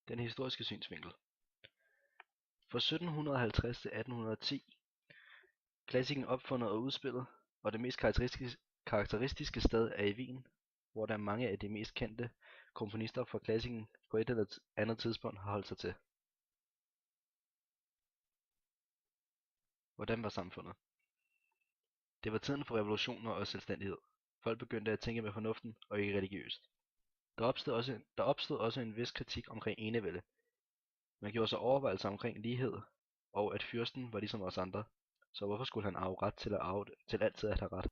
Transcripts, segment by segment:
Den historiske synsvinkel. Fra 1750 til 1810 klassikken opfundet og udspillet, og det mest karakteristiske sted er i Wien, hvor der mange af de mest kendte komponister fra klassikken på et eller andet tidspunkt har holdt sig til. Hvordan var samfundet? Det var tiden for revolutioner og selvstændighed. Folk begyndte at tænke med fornuften og ikke religiøst. Der opstod også en vis kritik omkring enevælde. Man gjorde sig overvejelser omkring lighed, og at fyrsten var ligesom os andre, så hvorfor skulle han arve ret til altid at have ret?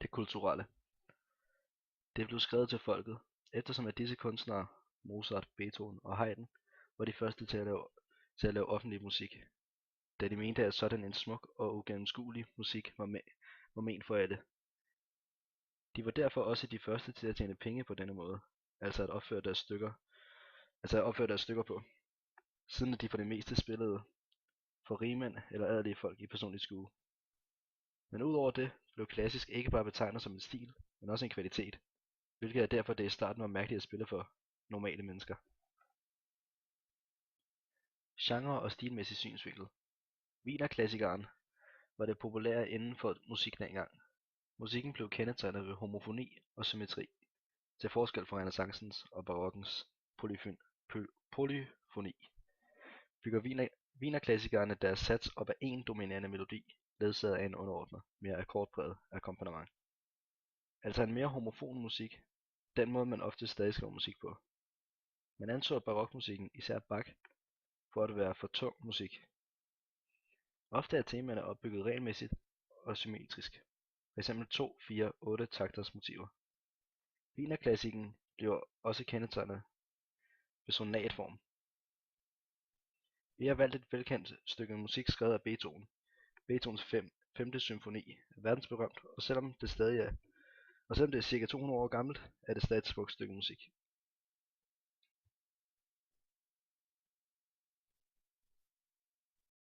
Det kulturelle. Det blev skrevet til folket, eftersom at disse kunstnere, Mozart, Beethoven og Haydn, var de første til at lave offentlig musik, da de mente, at sådan en smuk og ugennemskuelig musik var ment for alle. De var derfor også de første til at tjene penge på denne måde, altså at opføre deres stykker på, siden at de for det meste spillede for rigmænd eller adelige folk i personligt skue. Men udover det blev klassisk ikke bare betegnet som en stil, men også en kvalitet, hvilket er derfor det i starten var mærkeligt at spille for normale mennesker. Genre og stilmæssig synsvinkel. Wienerklassikeren var det populære inden for musik dengang. Musikken blev kendetegnet ved homofoni og symmetri, til forskel fra renæssancens og barokkens polyfoni. Bygger wienerklassikerne deres sats op af én dominerende melodi, ledsaget af en underordnet, mere akkordpræget akkompagnement. Altså en mere homofon musik, den måde man ofte stadig skriver musik på. Man anså barokmusikken, især Bach, for at være for tung musik. Ofte er temaerne opbygget regelmæssigt og symmetrisk, f.eks. 2, 4, 8 takters motiver. Wienerklassikken bliver også kendetegnet ved sonatform. Vi har valgt et velkendt stykke musik skrevet af Beethoven. Beethovens 5. symfoni er verdensberømt, og selvom det er cirka 200 år gammelt, er det stadig et smukt stykke musik.